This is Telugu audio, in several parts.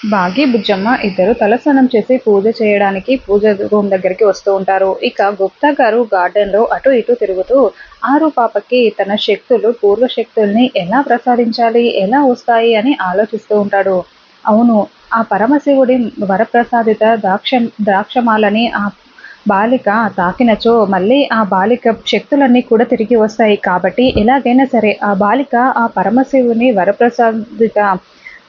బాగి, బుజ్జమ్మ ఇద్దరు తలస్నానం చేసి పూజ చేయడానికి పూజ రూమ్ దగ్గరికి వస్తూ ఉంటారు. ఇక గుప్తా గారు గార్డెన్‌లో అటు ఇటు తిరుగుతూ ఆరు పాపకి తన శక్తులు, పూర్వ శక్తుల్ని ఎలా ప్రసాదించాలి, ఎలా వస్తాయి అని ఆలోచిస్తూ ఉంటాడు. అవును, ఆ పరమశివుడి వరప్రసాదిత ద్రాక్షమాలని ఆ బాలిక తాకినచో మళ్ళీ ఆ బాలిక శక్తులన్నీ కూడా తిరిగి వస్తాయి. కాబట్టి ఎలాగైనా సరే ఆ బాలిక ఆ పరమశివుని వరప్రసాదిత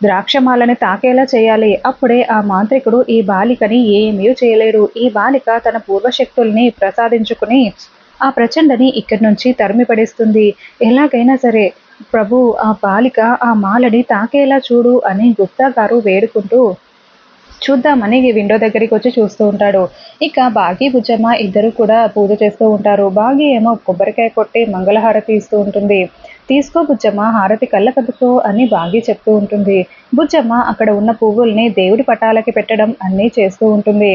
ద్రాక్షమాలని తాకేలా చేయాలి. అప్పుడే ఆ మాంత్రికుడు ఈ బాలికని ఏమీ చేయలేడు. ఈ బాలిక తన పూర్వశక్తుల్ని ప్రసాదించుకుని ఆ ప్రచండని ఇక్కడి నుంచి తరిమి పడేస్తుంది. ఎలాగైనా సరే ప్రభు, ఆ బాలిక ఆ మాలని తాకేలా చూడు అని గుప్తా గారు వేడుకుంటూ చూద్దామని విండో దగ్గరికి వచ్చి చూస్తూ ఉంటాడు. ఇక బాగి, బుజ్జమ్మ ఇద్దరు కూడా పూజ చేస్తూ ఉంటారు. బాగి ఏమో కొబ్బరికాయ కొట్టి మంగళహారతి ఇస్తూ ఉంటుంది. తీసుకో బుజ్జమ్మ, హారతి కళ్ళకద్దుకో అని బాగి చెప్తూ ఉంటుంది. బుజ్జమ్మ అక్కడ ఉన్న పువ్వుల్ని దేవుడి పటాలకి పెట్టడం అన్నీ చేస్తూ ఉంటుంది.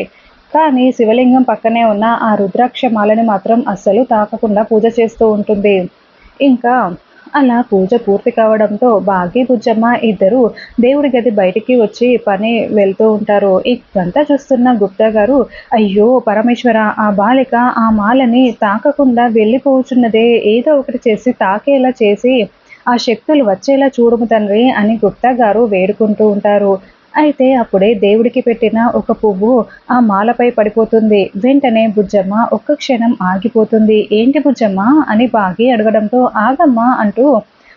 కానీ శివలింగం పక్కనే ఉన్న ఆ రుద్రాక్ష మాలని మాత్రం అస్సలు తాకకుండా పూజ చేస్తూ ఉంటుంది. ఇంకా అలా పూజ పూర్తి కావడంతో బాగి, బుజ్జమ్మ ఇద్దరు దేవుడి గది బయటికి వచ్చి పని వెళ్తూ ఉంటారు. ఇదంతా చూస్తున్న గుప్తా గారు, అయ్యో పరమేశ్వర, ఆ బాలిక ఆ మాలని తాకకుండా వెళ్ళిపోతున్నదే, ఏదో ఒకటి చేసి తాకేలా చేసి ఆ శక్తులు వచ్చేలా చూడుము తండ్రి అని గుప్తా గారు వేడుకుంటూ ఉంటారు. అయితే అప్పుడే దేవుడికి పెట్టిన ఒక పువ్వు ఆ మాలపై పడిపోతుంది. వెంటనే బుజ్జమ్మ ఒక్క క్షణం ఆగిపోతుంది. ఏంటి బుజ్జమ్మ అని బాగి అడగడంతో, ఆగమ్మా అంటూ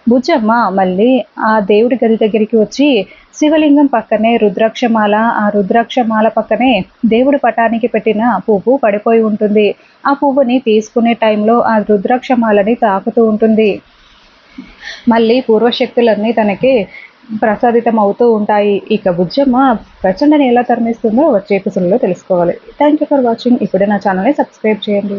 బుజ్జమ్మ మళ్ళీ ఆ దేవుడి గది దగ్గరికి వచ్చి శివలింగం పక్కనే రుద్రాక్షమాల, ఆ రుద్రాక్షమాల పక్కనే దేవుడి పటానికి పెట్టిన పువ్వు పడిపోయి ఉంటుంది. ఆ పువ్వుని తీసుకునే టైంలో ఆ రుద్రాక్షమాలని తాకుతూ ఉంటుంది. మళ్ళీ పూర్వశక్తులన్నీ తనకి ప్రసాదితం అవుతూ ఉంటాయి. ఇక బుజ్జమ్మ ప్రచండని ఎలా తరిమిస్తుందో వచ్చే ఎపిసోడ్‌లో తెలుసుకోవాలి. Thank you for watching. ఇప్పుడే నా ఛానల్‌ని సబ్స్క్రైబ్ చేయండి.